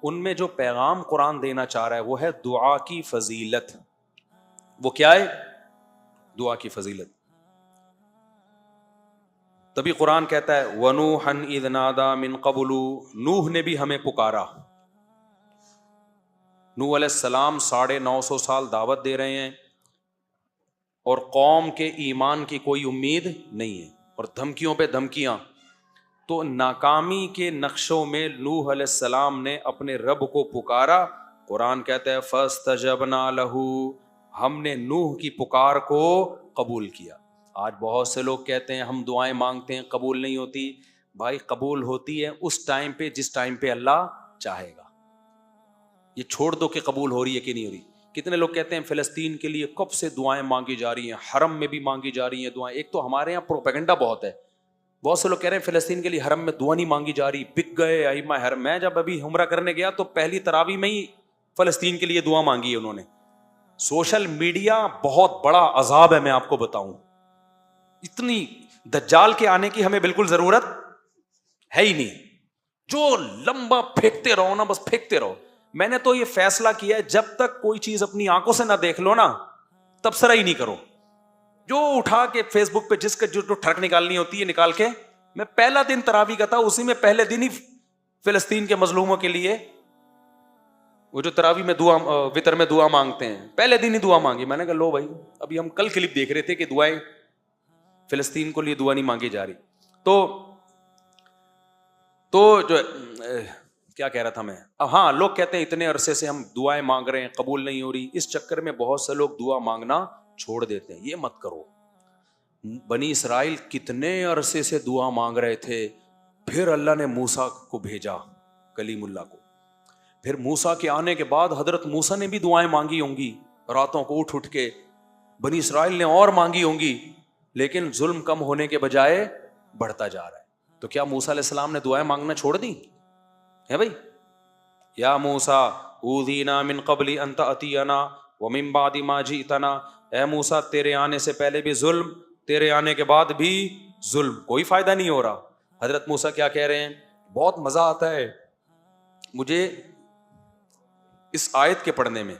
ان میں جو پیغام قرآن دینا چاہ رہا ہے وہ ہے دعا کی فضیلت. وہ کیا ہے؟ دعا کی فضیلت. تبھی قرآن کہتا ہے وَنُوحًا إِذْ نَادَى مِن قَبْلُ، نوح نے بھی ہمیں پکارا. نوح علیہ السلام 950 سال دعوت دے رہے ہیں اور قوم کے ایمان کی کوئی امید نہیں ہے اور دھمکیوں پہ دھمکیاں. تو ناکامی کے نقشوں میں نوح علیہ السلام نے اپنے رب کو پکارا. قرآن کہتا ہے فَاسْتَجَبْنَا لَهُ، ہم نے نوح کی پکار کو قبول کیا. آج بہت سے لوگ کہتے ہیں ہم دعائیں مانگتے ہیں قبول نہیں ہوتی. بھائی قبول ہوتی ہے اس ٹائم پہ جس ٹائم پہ اللہ چاہے گا. یہ چھوڑ دو کہ قبول ہو رہی ہے کہ نہیں ہو رہی. کتنے لوگ کہتے ہیں فلسطین کے لیے کب سے دعائیں مانگی جا رہی ہیں، حرم میں بھی مانگی جا رہی ہیں دعائیں. ایک تو ہمارے یہاں پروپیگنڈا بہت ہے. بہت سے لوگ کہہ رہے ہیں فلسطین کے لیے حرم میں دعا نہیں مانگی جا رہی، بک گئے ائمہ حرم. میں جب ابھی عمرہ کرنے گیا تو پہلی تراویح میں ہی فلسطین کے لیے دعا مانگی ہے انہوں نے. سوشل میڈیا بہت بڑا عذاب ہے، میں آپ کو بتاؤں. اتنی دجال کے آنے کی ہمیں بالکل ضرورت ہے ہی نہیں. جو لمبا پھینکتے رہو نا، بس پھینکتے رہو. میں نے تو یہ فیصلہ کیا ہے جب تک کوئی چیز اپنی آنکھوں سے نہ دیکھ لو نا تبصرہ ہی نہیں کرو. جو اٹھا کے فیس بک پہ جس کا جو ٹھڑک نکالنی ہوتی ہے نکال کے. میں پہلا دن تراویح کا تھا، اسی میں پہلے دن ہی فلسطین کے مظلوموں کے لیے وہ جو تراویح میں دعا وتر میں دعا مانگتے ہیں پہلے دن ہی دعا مانگی. میں نے کہا لو بھائی، ابھی ہم کل کلپ دیکھ رہے تھے کہ دعائیں فلسطین کو لیے دعا نہیں مانگی جا رہی. تو جو کیا کہہ رہا تھا میں، اب ہاں لوگ کہتے ہیں اتنے عرصے سے ہم دعائیں مانگ رہے ہیں قبول نہیں ہو رہی. اس چکر میں بہت سے لوگ دعا مانگنا چھوڑ دیتے ہیں. یہ مت کرو. بنی اسرائیل کتنے عرصے سے دعا مانگ رہے تھے، پھر اللہ نے موسیٰ کو بھیجا، کلیم اللہ کو. پھر موسیٰ کے آنے کے بعد حضرت موسیٰ نے بھی دعائیں مانگی ہوں گی راتوں کو اٹھ کے. بنی اسرائیل نے اور مانگی ہوں گی، لیکن ظلم کم ہونے کے بجائے بڑھتا جا رہا ہے. تو کیا موسیٰ علیہ السلام نے دعائیں مانگنا چھوڑ دی ہے بھائی؟ یا موسیٰ اوذینا من قبل ان تأتینا ومن بعد ما جئتنا، اے موسیٰ تیرے آنے سے پہلے بھی ظلم، تیرے آنے کے بعد بھی ظلم، کوئی فائدہ نہیں ہو رہا. حضرت موسیٰ کیا کہہ رہے ہیں؟ بہت مزہ آتا ہے مجھے اس آیت کے پڑھنے میں.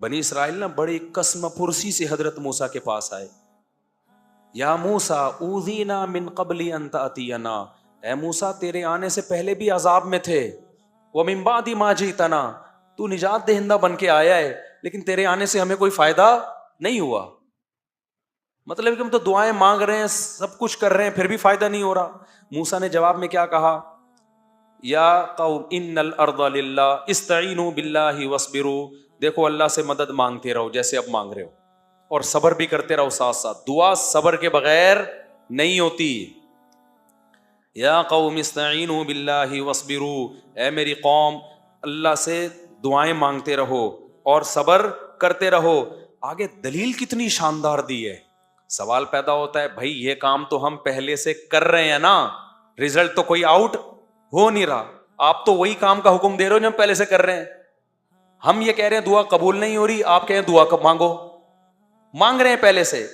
بنی اسرائیل نا بڑی قسم پرسی سے حضرت موسیٰ کے پاس آئے. یا موسیٰ اوذینا من قبل ان تأتینا، اے موسیٰ تیرے آنے سے پہلے بھی عذاب میں تھے. ومن بعد ما جئتنا، تو نجات دہندہ بن کے آیا ہے لیکن تیرے آنے سے ہمیں کوئی فائدہ نہیں ہوا. مطلب کہ ہم تو دعائیں مانگ رہے ہیں، سب کچھ کر رہے ہیں، پھر بھی فائدہ نہیں ہو رہا. موسیٰ نے جواب میں کیا کہا؟ یا قوم ان الارض للہ استعینوا باللہ واصبروا. دیکھو اللہ سے مدد مانگتے رہو جیسے اب مانگ رہے ہو، اور صبر بھی کرتے رہو ساتھ ساتھ. دعا صبر کے بغیر نہیں ہوتی. یا قوم استعینوا باللہ واصبروا، اے میری قوم اللہ سے دعائیں مانگتے رہو اور صبر کرتے رہو. آگے دلیل کتنی شاندار دی ہے. سوال پیدا ہوتا ہے بھائی یہ کام تو ہم پہلے سے کر رہے ہیں نا، رزلٹ تو کوئی آؤٹ ہو نہیں رہا. آپ تو وہی کام کا حکم دے رہے ہو جو ہم پہلے سے کر رہے ہیں. ہم یہ کہہ رہے ہیں دعا قبول نہیں ہو رہی، آپ کہیں دعا کب مانگو، مانگ رہے ہیں پہلے سے.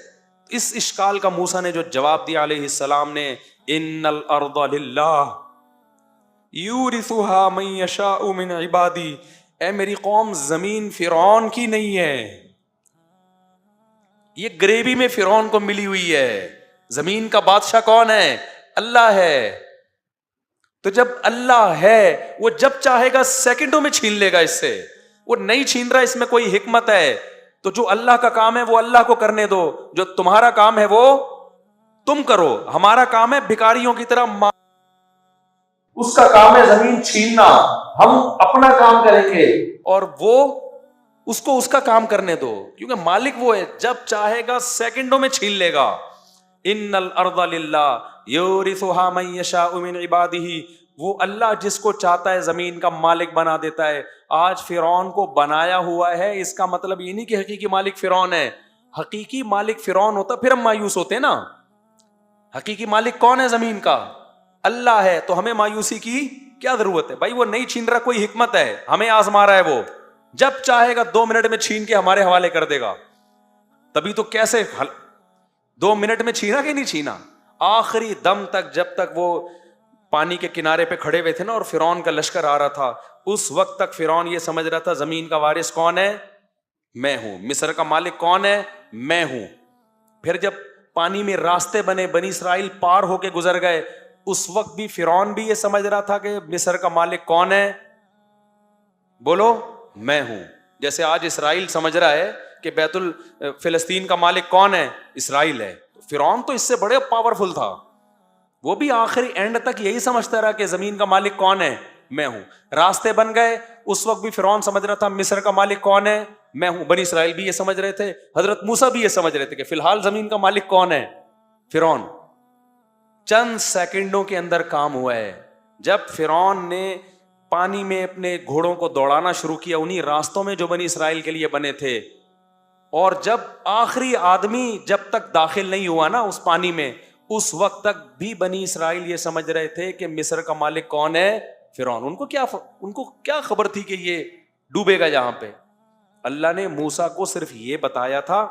اس اشکال کا موسیٰ نے جو جواب دیا علیہ السلام نے، ان الارض للہ یورثها من یشاء من عبادی. اے میری قوم زمین فرعون کی نہیں ہے، یہ گریوی میں فرعون کو ملی ہوئی ہے. زمین کا بادشاہ کون ہے؟ اللہ ہے. تو جب اللہ ہے وہ جب چاہے گا سیکنڈوں میں چھین لے گا اس سے. وہ نہیں چھین رہا، اس میں کوئی حکمت ہے. تو جو اللہ کا کام ہے وہ اللہ کو کرنے دو، جو تمہارا کام ہے وہ تم کرو. ہمارا کام ہے بھکاریوں کی طرح، اس کا کام ہے زمین چھیننا، ہم اپنا کام کریں گے اور وہ اس کو اس کا کام کرنے دو، کیونکہ مالک وہ ہے، جب چاہے گا سیکنڈوں میں چھین لے گا. ان الارض للہ یورثها من یشاء من عبادہ، وہ اللہ جس کو چاہتا ہے زمین کا مالک بنا دیتا ہے. آج فرعون کو بنایا ہوا ہے، اس کا مطلب یہ نہیں کہ حقیقی مالک فرعون ہے. حقیقی مالک فرعون ہوتا پھر ہم مایوس ہوتے نا. حقیقی مالک کون ہے زمین کا؟ اللہ ہے. تو ہمیں مایوسی کی کیا ضرورت ہے بھائی؟ وہ نہیں چھین رہا، کوئی حکمت ہے، ہمیں آزما رہا ہے. وہ جب چاہے گا 2 منٹ میں چھین کے ہمارے حوالے کر دے گا. تبھی تو کیسے 2 منٹ میں چھینا کہ نہیں چھینا، آخری دم تک، جب تک وہ پانی کے کنارے پہ کھڑے ہوئے تھے نا اور فرعون کا لشکر آ رہا تھا, اس وقت تک فرعون یہ سمجھ رہا تھا زمین کا وارث کون ہے, میں ہوں, مصر کا مالک کون ہے, میں ہوں. پھر جب پانی میں راستے بنے, بنی اسرائیل پار ہو کے گزر گئے, اس وقت بھی فرعون بھی یہ سمجھ رہا تھا کہ مصر کا مالک کون ہے, بولو میں ہوں. جیسے آج اسرائیل سمجھ رہا ہے کہ بیت فلسطین کا مالک کون ہے, اسرائیل ہے. فرعون تو اس سے بڑے پاورفل تھا, وہ بھی آخری اینڈ تک یہی سمجھتا رہا کہ زمین کا مالک کون ہے, میں ہوں. راستے بن گئے, اس وقت بھی فرعون سمجھ رہا تھا مصر کا مالک کون ہے, میں ہوں. بنی اسرائیل بھی یہ سمجھ رہے تھے, حضرت موسیٰ بھی یہ سمجھ رہے تھے کہ فی الحال زمین کا مالک کون ہے, فرعون. چند سیکنڈوں کے اندر کام ہوا ہے. جب فرعون نے پانی میں اپنے گھوڑوں کو دوڑانا شروع کیا انہی راستوں میں جو بنی اسرائیل کے لیے بنے تھے, اور جب آخری آدمی جب تک داخل نہیں ہوا نا اس پانی میں, اس وقت تک بھی بنی اسرائیل یہ سمجھ رہے تھے کہ مصر کا مالک کون ہے, فرعون. ان کو کیا خبر تھی کہ یہ ڈوبے گا یہاں پہ. اللہ نے موسیٰ کو صرف یہ بتایا تھا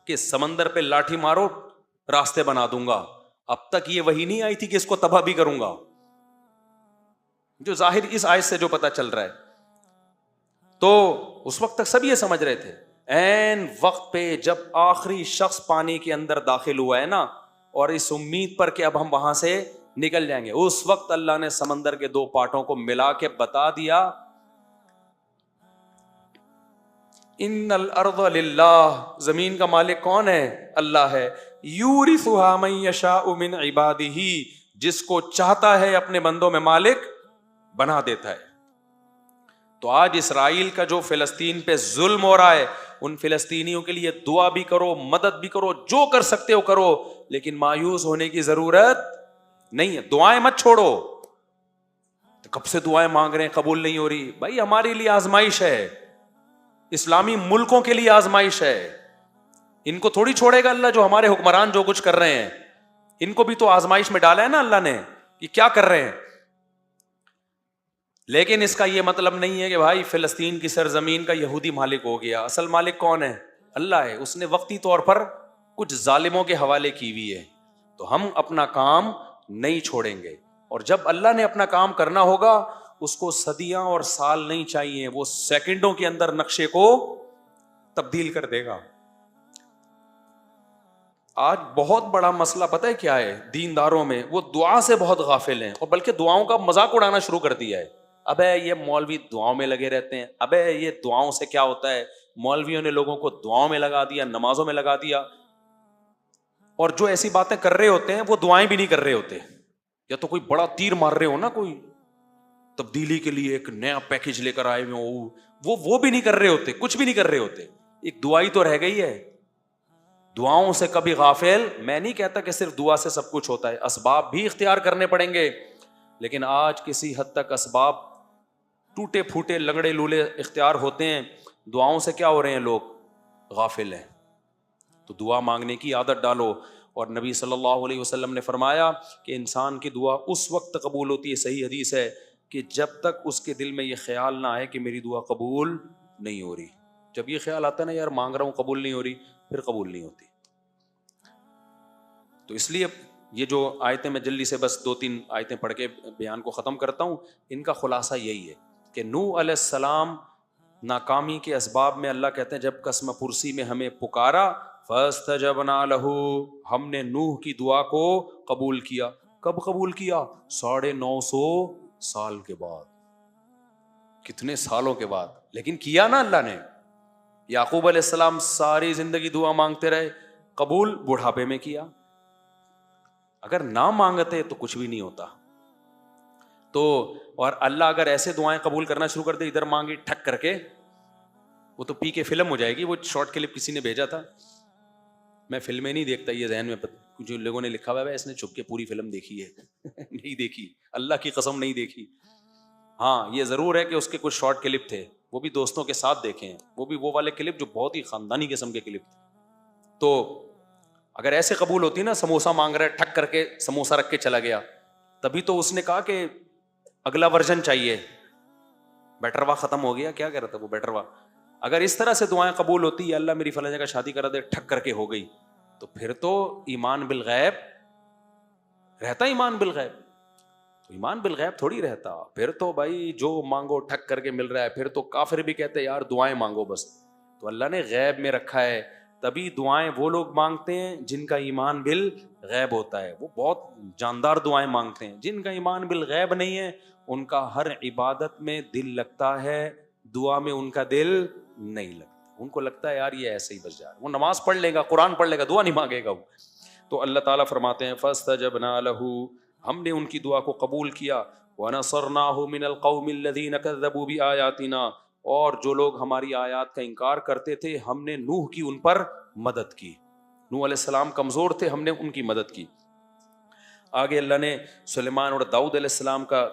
کہ سمندر پہ لاٹھی مارو راستے بنا دوں گا. اب تک یہ وحی نہیں آئی تھی کہ اس کو تباہ بھی کروں گا, جو ظاہر اس آیت سے جو پتا چل رہا ہے. تو اس وقت تک سب یہ سمجھ رہے تھے. این وقت پہ جب آخری شخص پانی کے اندر داخل ہوا ہے نا, اور اس امید پر کہ اب ہم وہاں سے نکل جائیں گے, اس وقت اللہ نے سمندر کے دو پارٹوں کو ملا کے بتا دیا ان الارض للہ, زمین کا مالک کون ہے, اللہ ہے. یورثھا من یشاء من عبادہ, جس کو چاہتا ہے اپنے بندوں میں مالک بنا دیتا ہے. تو آج اسرائیل کا جو فلسطین پہ ظلم ہو رہا ہے, ان فلسطینیوں کے لیے دعا بھی کرو, مدد بھی کرو, جو کر سکتے ہو کرو, لیکن مایوس ہونے کی ضرورت نہیں ہے. دعائیں مت چھوڑو. تو کب سے دعائیں مانگ رہے ہیں قبول نہیں ہو رہی, بھائی ہمارے لیے آزمائش ہے, اسلامی ملکوں کے لیے آزمائش ہے. ان کو تھوڑی چھوڑے گا اللہ, جو ہمارے حکمران جو کچھ کر رہے ہیں, ان کو بھی تو آزمائش میں ڈالا ہے نا اللہ نے کہ کیا کر رہے ہیں. لیکن اس کا یہ مطلب نہیں ہے کہ بھائی فلسطین کی سرزمین کا یہودی مالک ہو گیا. اصل مالک کون ہے, اللہ ہے. اس نے وقتی طور پر کچھ ظالموں کے حوالے کی ہوئی ہے, تو ہم اپنا کام نہیں چھوڑیں گے. اور جب اللہ نے اپنا کام کرنا ہوگا, اس کو صدیاں اور سال نہیں چاہیے, وہ سیکنڈوں کے اندر نقشے کو تبدیل کر دے گا. آج بہت بڑا مسئلہ پتہ ہے کیا ہے دینداروں میں, وہ دعا سے بہت غافل ہیں, اور بلکہ دعاؤں کا مذاق اڑانا شروع کر دیا ہے. ابے یہ مولوی دعاؤں میں لگے رہتے ہیں, ابے یہ دعاؤں سے کیا ہوتا ہے, مولویوں نے لوگوں کو دعاؤں میں لگا دیا, نمازوں میں لگا دیا. اور جو ایسی باتیں کر رہے ہوتے ہیں وہ دعائیں بھی نہیں کر رہے ہوتے, یا تو کوئی بڑا تیر مار رہے ہو نا, کوئی تبدیلی کے لیے ایک نیا پیکج لے کر آئے ہوئے ہو, وہ بھی نہیں کر رہے ہوتے, کچھ بھی نہیں کر رہے ہوتے. ایک دعائی تو رہ گئی ہے. دعاؤں سے کبھی غافل, میں نہیں کہتا کہ صرف دعا سے سب کچھ ہوتا ہے, اسباب بھی اختیار کرنے پڑیں گے, لیکن آج کسی حد تک اسباب ٹوٹے پھوٹے لنگڑے لولے اختیار ہوتے ہیں. دعاؤں سے کیا ہو رہے ہیں لوگ, غافل ہیں. تو دعا مانگنے کی عادت ڈالو. اور نبی صلی اللہ علیہ وسلم نے فرمایا کہ انسان کی دعا اس وقت قبول ہوتی ہے, صحیح حدیث ہے, کہ جب تک اس کے دل میں یہ خیال نہ آئے کہ میری دعا قبول نہیں ہو رہی. جب یہ خیال آتا ہے نا یار مانگ رہا ہوں قبول نہیں ہو رہی, پھر قبول نہیں ہوتی. تو اس لیے یہ جو آیتیں میں جلدی سے بس 2-3 آیتیں پڑھ کے بیان کو ختم کرتا ہوں, ان کا خلاصہ یہی ہے کہ نوح علیہ السلام ناکامی کے اسباب میں اللہ کہتے ہیں جب قسم پرسی میں ہمیں پکارا, فاستجبنا لہ, ہم نے نوح کی دعا کو قبول کیا. کب قبول کیا, 950 سال کے بعد, کتنے سالوں کے بعد, لیکن کیا نا اللہ نے. یعقوب علیہ السلام ساری زندگی دعا مانگتے رہے, قبول بڑھاپے میں کیا. اگر نہ مانگتے تو کچھ بھی نہیں ہوتا. تو اور اللہ اگر ایسے دعائیں قبول کرنا شروع کر دے, ادھر مانگی ٹھک کر کے, وہ تو پی کے فلم ہو جائے گی. وہ شارٹ کلپ کسی نے بھیجا تھا, میں فلمیں نہیں دیکھتا, یہ ذہن میں جو لوگوں نے لکھا ہوا ہے اس نے چھپ کے پوری فلم دیکھی ہے. نہیں دیکھی, اللہ کی قسم نہیں دیکھی. ہاں یہ ضرور ہے کہ اس کے کچھ شارٹ کلپ تھے, وہ بھی دوستوں کے ساتھ دیکھے ہیں, وہ بھی وہ والے کلپ جو بہت ہی خاندانی قسم کے کلپ تھے. تو اگر ایسے قبول ہوتی نا, سموسہ مانگ رہا ہے ٹھک کر کے سموسہ رکھ کے چلا گیا, تبھی تو اس نے کہا کہ اگلا ورژن چاہیے, بیٹروا ختم ہو گیا, کیا کہہ رہا تھا وہ بیٹروا. اگر اس طرح سے دعائیں قبول ہوتی, اللہ میری فلاں جگہ شادی کرا دے, ٹھک کر کے ہو گئی, تو پھر تو ایمان بالغیب رہتا, ایمان بالغیب. تو ایمان بالغیب تھوڑی رہتا. پھر تو بھائی جو مانگو ٹھک کر کے مل رہا ہے. پھر تو کافر بھی کہتے ہیں یار دعائیں مانگو بس. تو اللہ نے غیب میں رکھا ہے. تبھی دعائیں وہ لوگ مانگتے ہیں جن کا ایمان بالغیب ہوتا ہے. وہ بہت جاندار دعائیں مانگتے ہیں. جن کا ایمان بالغیب نہیں ہے ان کا ہر عبادت میں دل لگتا ہے, دعا میں ان کا دل نہیں لگتا. ان کو لگتا ہے یار یہ ایسے ہی بس جا رہا ہے. وہ نماز پڑھ لے گا, قرآن پڑھ لے گا, دعا نہیں مانگے گا وہ. تو اللہ تعالیٰ فرماتے ہیں فاستجبنا له, ہم نے ان کی دعا کو قبول کیا. ونصرناه من القوم الذين كذبوا بآياتنا, اور جو لوگ ہماری آیات کا انکار کرتے تھے ہم نے نوح کی ان پر مدد کی. نوح علیہ السلام کمزور تھے, ہم نے ان کی مدد کی. آگے اللہ نے سلیمان اور داؤد علیہ السلام کا